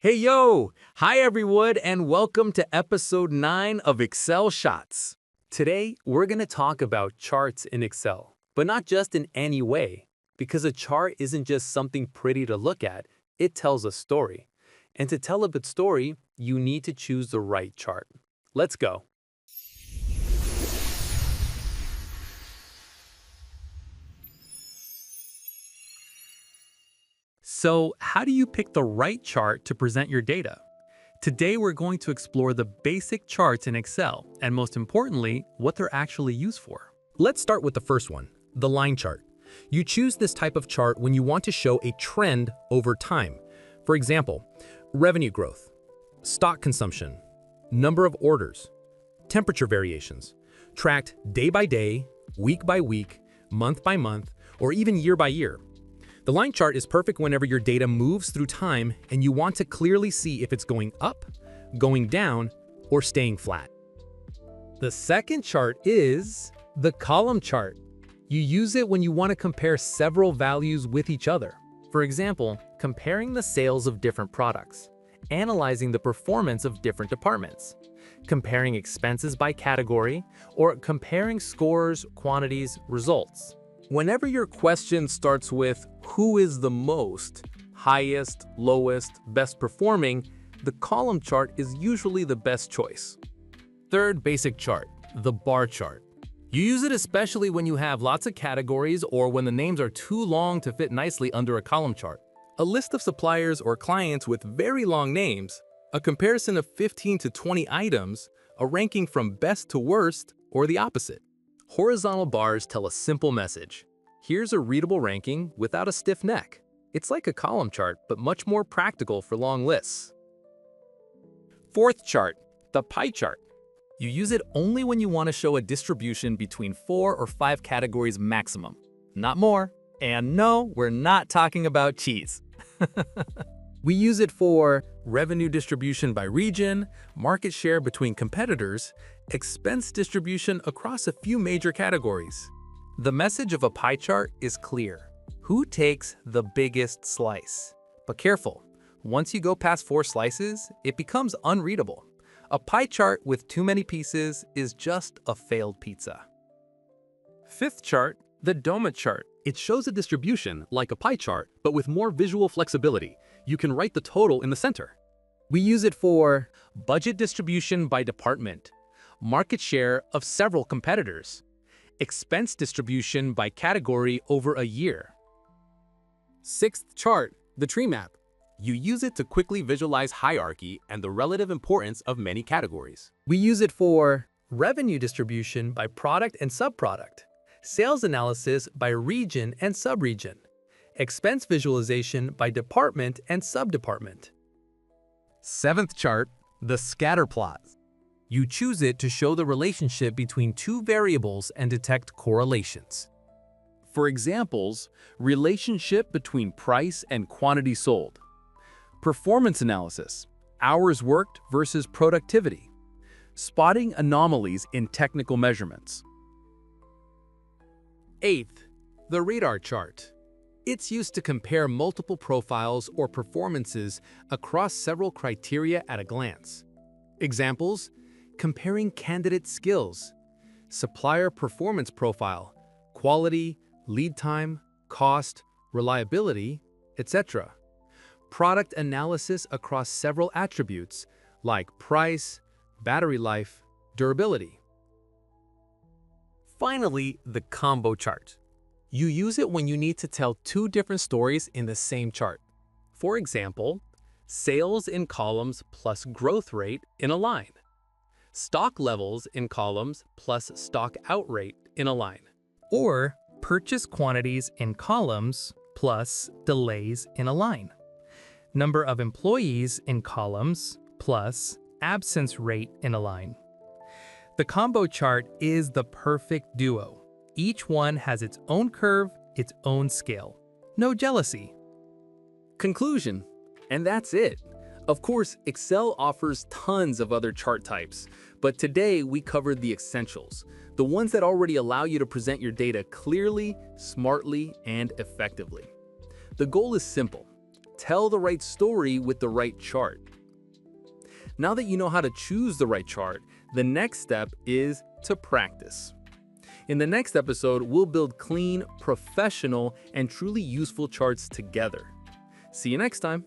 Hey yo! Hi everyone and welcome to episode 9 of Excel Shots. Today, we're going to talk about charts in Excel, but not just in any way, because a chart isn't just something pretty to look at, it tells a story. And to tell a good story, you need to choose the right chart. Let's go. So, how do you pick the right chart to present your data? Today, we're going to explore the basic charts in Excel, and most importantly, what they're actually used for. Let's start with the first one, the line chart. You choose this type of chart when you want to show a trend over time. For example, revenue growth, stock consumption, number of orders, temperature variations, tracked day by day, week by week, month by month, or even year by year. The line chart is perfect whenever your data moves through time and you want to clearly see if it's going up, going down, or staying flat. The second chart is the column chart. You use it when you want to compare several values with each other. For example, comparing the sales of different products, analyzing the performance of different departments, comparing expenses by category, or comparing scores, quantities, results. Whenever your question starts with who is the most, highest, lowest, best performing, the column chart is usually the best choice. Third basic chart, the bar chart. You use it especially when you have lots of categories or when the names are too long to fit nicely under a column chart. A list of suppliers or clients with very long names, a comparison of 15 to 20 items, a ranking from best to worst, or the opposite. Horizontal bars tell a simple message. Here's a readable ranking without a stiff neck. It's like a column chart, but much more practical for long lists. Fourth chart, the pie chart. You use it only when you want to show a distribution between 4 or 5 categories maximum. Not more. And no, we're not talking about cheese. We use it for revenue distribution by region, market share between competitors, expense distribution across a few major categories. The message of a pie chart is clear. Who takes the biggest slice? But careful, once you go past 4 slices, it becomes unreadable. A pie chart with too many pieces is just a failed pizza. Fifth chart, the donut chart. It shows a distribution like a pie chart, but with more visual flexibility. You can write the total in the center. We use it for budget distribution by department, market share of several competitors, expense distribution by category over a year. Sixth chart, the tree map. You use it to quickly visualize hierarchy and the relative importance of many categories. We use it for revenue distribution by product and subproduct, sales analysis by region and subregion, expense visualization by department and subdepartment. Seventh chart, the scatter plot. You choose it to show the relationship between 2 variables and detect correlations. For examples, relationship between price and quantity sold, performance analysis, hours worked versus productivity, spotting anomalies in technical measurements. Eighth, the radar chart. It's used to compare multiple profiles or performances across several criteria at a glance. Examples: comparing candidate skills, supplier performance profile, quality, lead time, cost, reliability, etc. Product analysis across several attributes like price, battery life, durability. Finally, the combo chart. You use it when you need to tell 2 different stories in the same chart. For example, sales in columns plus growth rate in a line, stock levels in columns plus stock out rate in a line, or purchase quantities in columns plus delays in a line, number of employees in columns plus absence rate in a line. The combo chart is the perfect duo. Each one has its own curve, its own scale. No jealousy. Conclusion. And that's it. Of course, Excel offers tons of other chart types, but today we covered the essentials, the ones that already allow you to present your data clearly, smartly, and effectively. The goal is simple: tell the right story with the right chart. Now that you know how to choose the right chart, the next step is to practice. In the next episode, we'll build clean, professional, and truly useful charts together. See you next time.